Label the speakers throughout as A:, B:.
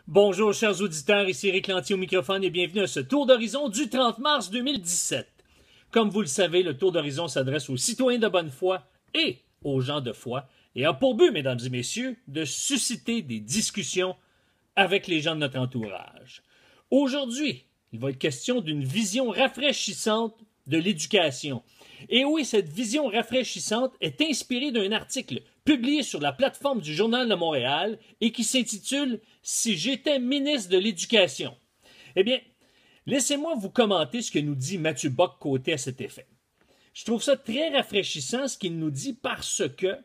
A: Bonjour chers auditeurs, ici Éric Lantier au microphone et bienvenue à ce tour d'horizon du 30 mars 2017. Comme vous le savez, le tour d'horizon s'adresse aux citoyens de bonne foi et aux gens de foi et a pour but, mesdames et messieurs, de susciter des discussions avec les gens de notre entourage. Aujourd'hui, il va être question d'une vision rafraîchissante de l'éducation. Et oui, cette vision rafraîchissante est inspirée d'un article publié sur la plateforme du Journal de Montréal et qui s'intitule « Si j'étais ministre de l'Éducation ». Eh bien, laissez-moi vous commenter ce que nous dit Mathieu Bock-Côté à cet effet. Je trouve ça très rafraîchissant ce qu'il nous dit parce que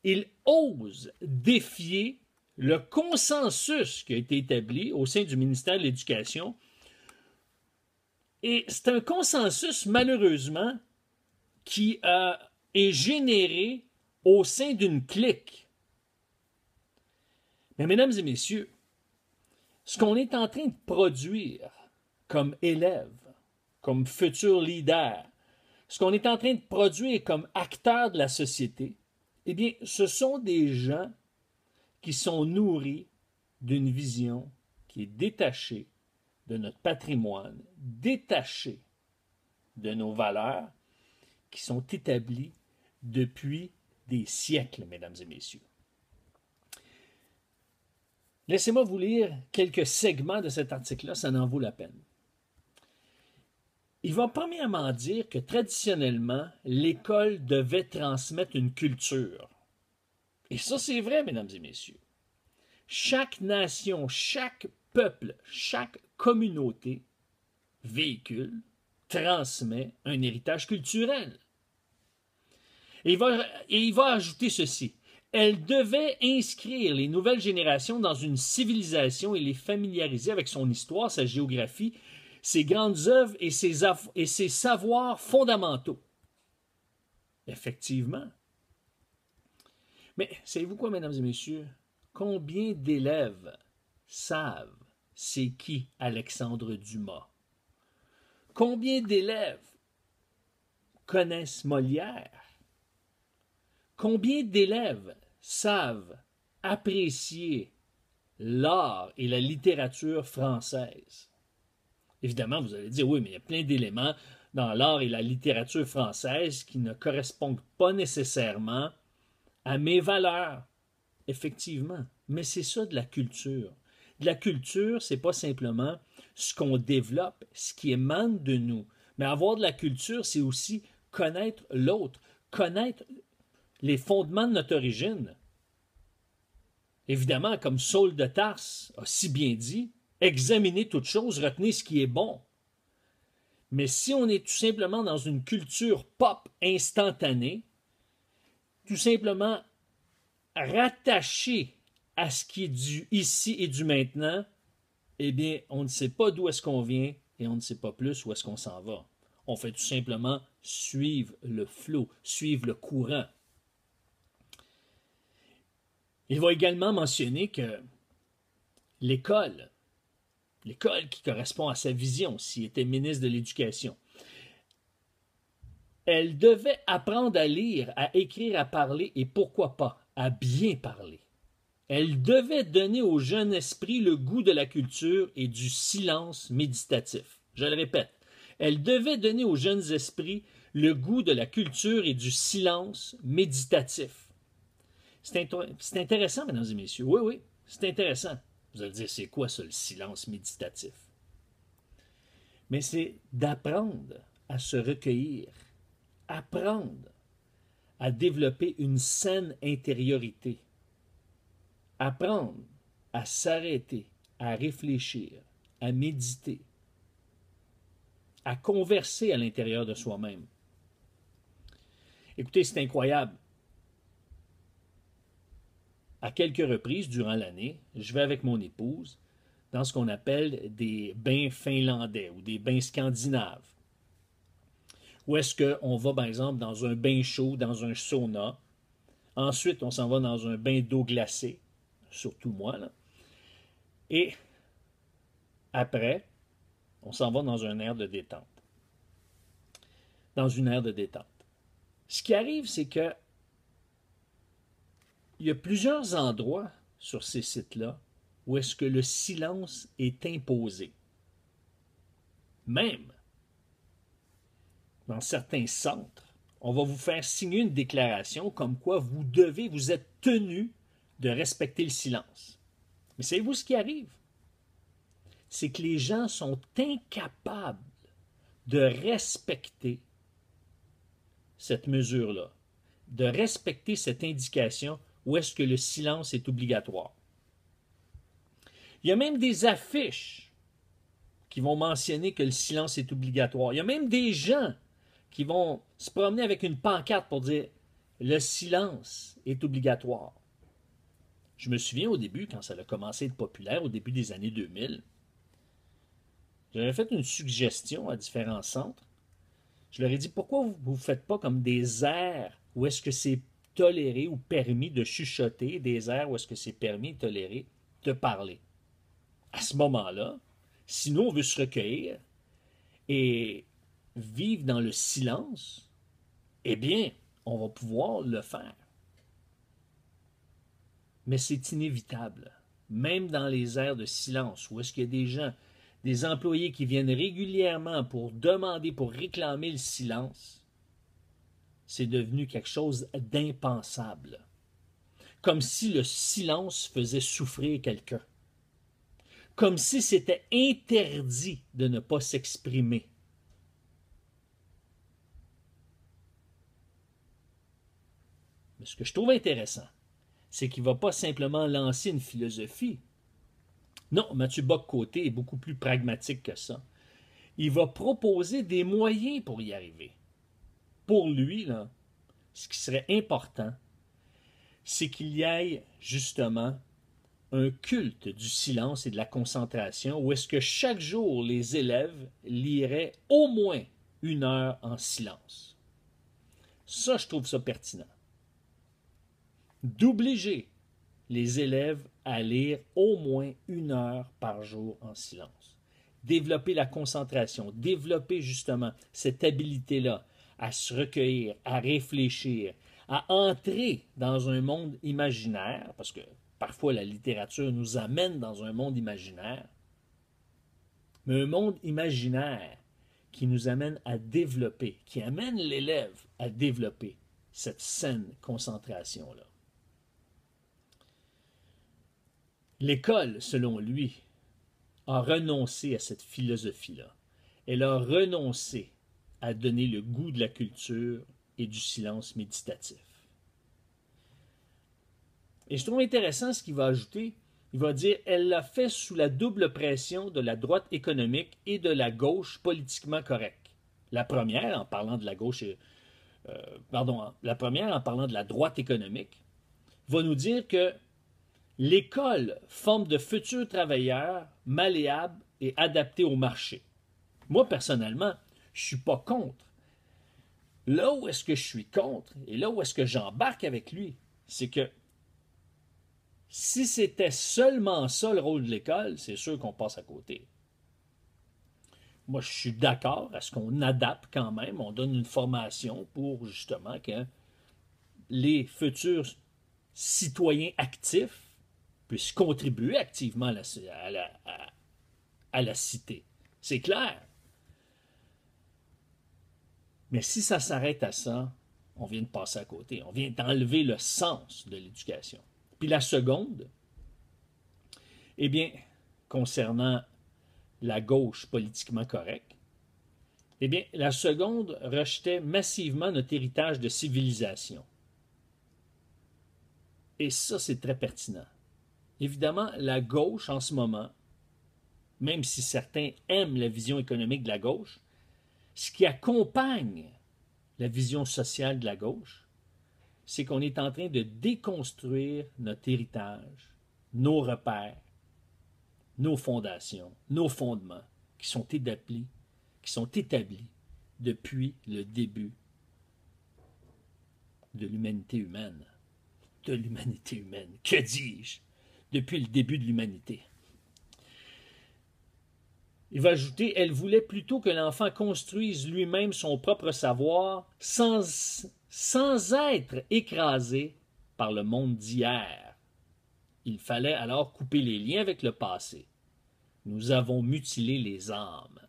A: il ose défier le consensus qui a été établi au sein du ministère de l'Éducation. Et c'est un consensus, malheureusement, qui est généré au sein d'une clique. Mais mesdames et messieurs, ce qu'on est en train de produire comme élèves, comme futurs leaders, ce qu'on est en train de produire comme acteurs de la société, eh bien, ce sont des gens qui sont nourris d'une vision qui est détachée de notre patrimoine, détachée de nos valeurs, qui sont établies depuis des siècles, mesdames et messieurs. Laissez-moi vous lire quelques segments de cet article-là, ça en vaut la peine. Il va premièrement dire que traditionnellement, l'école devait transmettre une culture. Et ça, c'est vrai, mesdames et messieurs. Chaque nation, chaque peuple, chaque communauté véhicule, transmet un héritage culturel. Et il va ajouter ceci. Elle devait inscrire les nouvelles générations dans une civilisation et les familiariser avec son histoire, sa géographie, ses grandes œuvres et ses savoirs fondamentaux. Effectivement. Mais savez-vous quoi, mesdames et messieurs? Combien d'élèves savent c'est qui Alexandre Dumas? Combien d'élèves connaissent Molière? Combien d'élèves savent apprécier l'art et la littérature française? Évidemment, vous allez dire, oui, mais il y a plein d'éléments dans l'art et la littérature française qui ne correspondent pas nécessairement à mes valeurs. Effectivement, mais c'est ça de la culture. De la culture, c'est pas simplement ce qu'on développe, ce qui émane de nous. Mais avoir de la culture, c'est aussi connaître l'autre, connaître les fondements de notre origine. Évidemment, comme Saul de Tarse a si bien dit, examinez toute chose, retenez ce qui est bon. Mais si on est tout simplement dans une culture pop instantanée, tout simplement rattaché à ce qui est du ici et du maintenant, eh bien, on ne sait pas d'où est-ce qu'on vient et on ne sait pas plus où est-ce qu'on s'en va. On fait tout simplement suivre le flot, suivre le courant. Il va également mentionner que l'école qui correspond à sa vision, s'il était ministre de l'Éducation, elle devait apprendre à lire, à écrire, à parler et pourquoi pas, à bien parler. Elle devait donner au jeune esprit le goût de la culture et du silence méditatif. Je le répète, elle devait donner aux jeunes esprits le goût de la culture et du silence méditatif. C'est intéressant, mesdames et messieurs. Oui, oui, c'est intéressant. Vous allez dire, c'est quoi ça, le silence méditatif? Mais c'est d'apprendre à se recueillir, apprendre à développer une saine intériorité, apprendre à s'arrêter, à réfléchir, à méditer, à converser à l'intérieur de soi-même. Écoutez, c'est incroyable. À quelques reprises durant l'année, je vais avec mon épouse dans ce qu'on appelle des bains finlandais ou des bains scandinaves. Où est-ce qu'on va, par exemple, dans un bain chaud, dans un sauna. Ensuite, on s'en va dans un bain d'eau glacée, surtout moi, là. Et après, on s'en va dans un air de détente. Dans une aire de détente. Ce qui arrive, c'est que il y a plusieurs endroits sur ces sites-là où est-ce que le silence est imposé. Même dans certains centres, on va vous faire signer une déclaration comme quoi vous êtes tenu de respecter le silence. Mais savez-vous ce qui arrive? C'est que les gens sont incapables de respecter cette mesure-là, de respecter cette indication où est-ce que le silence est obligatoire. Il y a même des affiches qui vont mentionner que le silence est obligatoire. Il y a même des gens qui vont se promener avec une pancarte pour dire « le silence est obligatoire ». Je me souviens au début, quand ça a commencé à être populaire, au début des années 2000, j'avais fait une suggestion à différents centres. Je leur ai dit, pourquoi vous ne faites pas comme des aires où est-ce que c'est toléré ou permis de chuchoter, des aires où est-ce que c'est permis et toléré de parler. À ce moment-là, si nous, on veut se recueillir et vivre dans le silence, eh bien, on va pouvoir le faire. Mais c'est inévitable. Même dans les aires de silence, où est-ce qu'il y a des gens, des employés qui viennent régulièrement pour demander, pour réclamer le silence, c'est devenu quelque chose d'impensable. Comme si le silence faisait souffrir quelqu'un. Comme si c'était interdit de ne pas s'exprimer. Mais ce que je trouve intéressant, c'est qu'il ne va pas simplement lancer une philosophie. Non, Mathieu Bock-Côté est beaucoup plus pragmatique que ça. Il va proposer des moyens pour y arriver. Pour lui, là, ce qui serait important, c'est qu'il y ait justement un culte du silence et de la concentration où est-ce que chaque jour les élèves liraient au moins 1 heure en silence. Ça, je trouve ça pertinent. D'obliger les élèves à lire au moins 1 heure par jour en silence. Développer la concentration, développer justement cette habilité-là à se recueillir, à réfléchir, à entrer dans un monde imaginaire, parce que parfois la littérature nous amène dans un monde imaginaire, mais un monde imaginaire qui nous amène à développer, qui amène l'élève à développer cette saine concentration-là. L'école, selon lui, a renoncé à cette philosophie-là. Elle a renoncé à donner le goût de la culture et du silence méditatif. Et je trouve intéressant ce qu'il va ajouter. Il va dire, elle l'a fait sous la double pression de la droite économique et de la gauche politiquement correcte. La première, en parlant de la gauche, la première, en parlant de la droite économique, va nous dire que l'école forme de futurs travailleurs malléables et adaptés au marché. Moi, personnellement, je ne suis pas contre. Là où est-ce que je suis contre, et là où est-ce que j'embarque avec lui, c'est que si c'était seulement ça le rôle de l'école, c'est sûr qu'on passe à côté. Moi, je suis d'accord à ce qu'on adapte quand même, on donne une formation pour justement que les futurs citoyens actifs puissent contribuer activement à la cité. C'est clair. Mais si ça s'arrête à ça, on vient de passer à côté. On vient d'enlever le sens de l'éducation. Puis la seconde, eh bien, concernant la gauche politiquement correcte, eh bien, la seconde rejetait massivement notre héritage de civilisation. Et ça, c'est très pertinent. Évidemment, la gauche, en ce moment, même si certains aiment la vision économique de la gauche, ce qui accompagne la vision sociale de la gauche, c'est qu'on est en train de déconstruire notre héritage, nos repères, nos fondations, nos fondements, qui sont établis depuis le début de l'humanité humaine. De l'humanité humaine, que dis-je? Depuis le début de l'humanité. Il va ajouter, elle voulait plutôt que l'enfant construise lui-même son propre savoir sans être écrasé par le monde d'hier. Il fallait alors couper les liens avec le passé. Nous avons mutilé les âmes.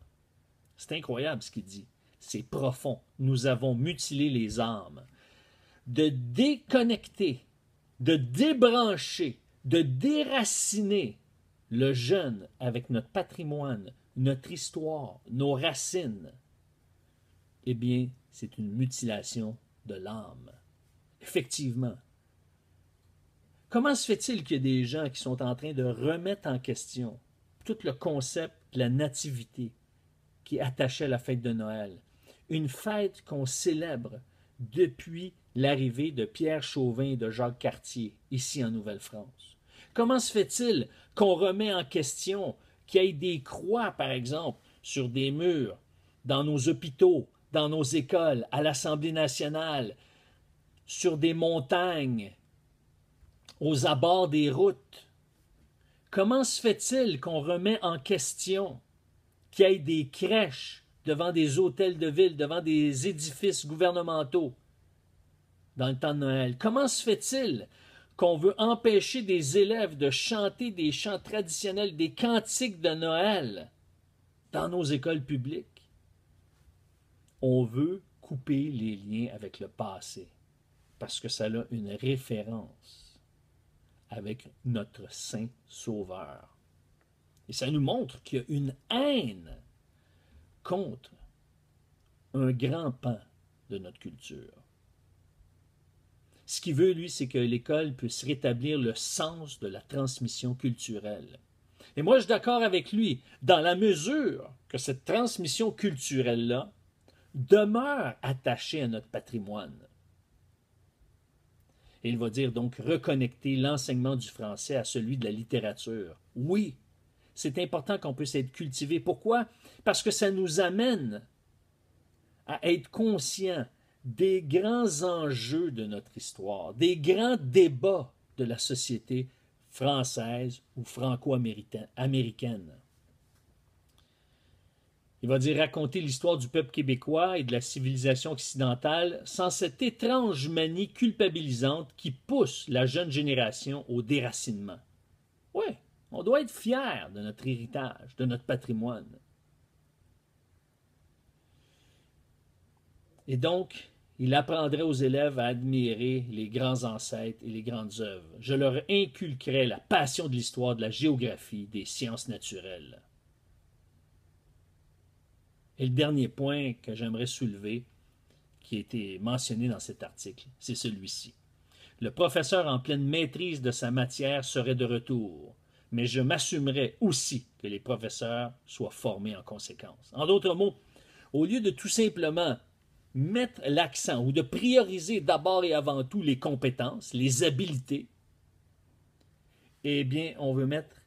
A: C'est incroyable ce qu'il dit. C'est profond. Nous avons mutilé les âmes. De déconnecter, de débrancher, de déraciner le jeune avec notre patrimoine, notre histoire, nos racines, eh bien, c'est une mutilation de l'âme. Effectivement. Comment se fait-il qu'il y a des gens qui sont en train de remettre en question tout le concept de la nativité qui est attaché à la fête de Noël? Une fête qu'on célèbre depuis l'arrivée de Pierre Chauvin et de Jacques Cartier, ici en Nouvelle-France. Comment se fait-il qu'on remet en question qu'il y ait des croix, par exemple, sur des murs, dans nos hôpitaux, dans nos écoles, à l'Assemblée nationale, sur des montagnes, aux abords des routes? Comment se fait-il qu'on remet en question qu'il y ait des crèches devant des hôtels de ville, devant des édifices gouvernementaux dans le temps de Noël? Comment se fait-il qu'on veut empêcher des élèves de chanter des chants traditionnels, des cantiques de Noël dans nos écoles publiques? On veut couper les liens avec le passé parce que ça a une référence avec notre Saint Sauveur. Et ça nous montre qu'il y a une haine contre un grand pan de notre culture. Ce qu'il veut, lui, c'est que l'école puisse rétablir le sens de la transmission culturelle. Et moi, je suis d'accord avec lui, dans la mesure que cette transmission culturelle-là demeure attachée à notre patrimoine. Et il va dire donc reconnecter l'enseignement du français à celui de la littérature. Oui, c'est important qu'on puisse être cultivé. Pourquoi? Parce que ça nous amène à être conscients des grands enjeux de notre histoire, des grands débats de la société française ou franco-américaine. Il va dire raconter l'histoire du peuple québécois et de la civilisation occidentale sans cette étrange manie culpabilisante qui pousse la jeune génération au déracinement. Oui, on doit être fier de notre héritage, de notre patrimoine. Et donc, il apprendrait aux élèves à admirer les grands ancêtres et les grandes œuvres. Je leur inculquerais la passion de l'histoire, de la géographie, des sciences naturelles. Et le dernier point que j'aimerais soulever, qui a été mentionné dans cet article, c'est celui-ci. Le professeur en pleine maîtrise de sa matière serait de retour, mais je m'assumerais aussi que les professeurs soient formés en conséquence. En d'autres mots, au lieu de tout simplement mettre l'accent ou de prioriser d'abord et avant tout les compétences, les habiletés, eh bien, on veut mettre,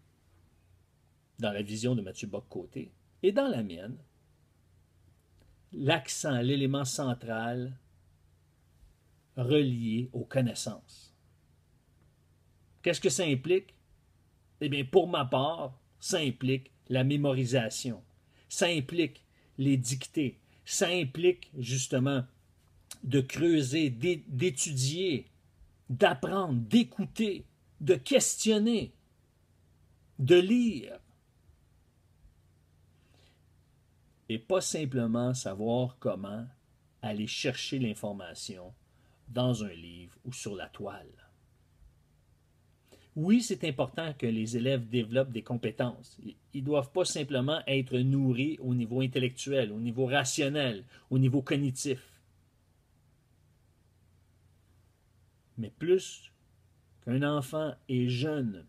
A: dans la vision de Mathieu Bock-Côté et dans la mienne, l'accent, l'élément central relié aux connaissances. Qu'est-ce que ça implique? Eh bien, pour ma part, ça implique la mémorisation. Ça implique les dictées. Ça implique justement de creuser, d'étudier, d'apprendre, d'écouter, de questionner, de lire. Et pas simplement savoir comment aller chercher l'information dans un livre ou sur la toile. Oui, c'est important que les élèves développent des compétences. Ils ne doivent pas simplement être nourris au niveau intellectuel, au niveau rationnel, au niveau cognitif. Mais plus qu'un enfant est jeune,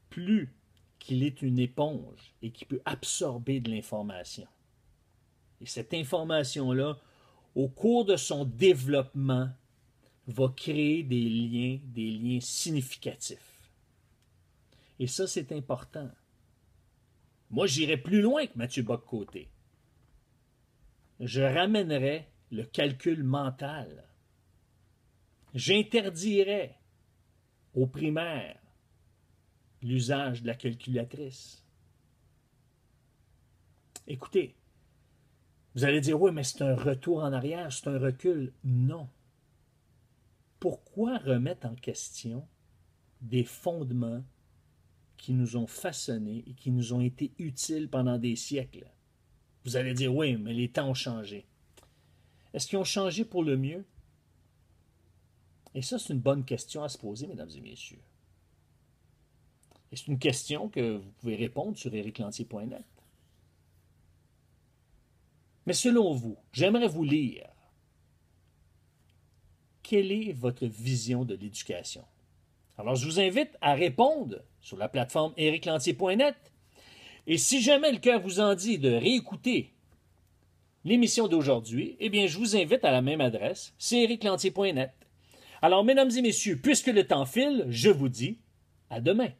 A: plus qu'il est une éponge et qu'il peut absorber de l'information. Et cette information-là, au cours de son développement, va créer des liens significatifs. Et ça, c'est important. Moi, j'irais plus loin que Mathieu Bock-Côté. Je ramènerais le calcul mental. J'interdirais aux primaires l'usage de la calculatrice. Écoutez, vous allez dire, oui, mais c'est un retour en arrière, c'est un recul. Non. Pourquoi remettre en question des fondements qui nous ont façonnés et qui nous ont été utiles pendant des siècles. Vous allez dire, oui, mais les temps ont changé. Est-ce qu'ils ont changé pour le mieux? Et ça, c'est une bonne question à se poser, mesdames et messieurs. Et c'est une question que vous pouvez répondre sur ericlantier.net. Mais selon vous, j'aimerais vous lire. Quelle est votre vision de l'éducation? Alors, je vous invite à répondre sur la plateforme ericlantier.net. Et si jamais le cœur vous en dit de réécouter l'émission d'aujourd'hui, eh bien, je vous invite à la même adresse, c'est ericlantier.net. Alors, mesdames et messieurs, puisque le temps file, je vous dis à demain.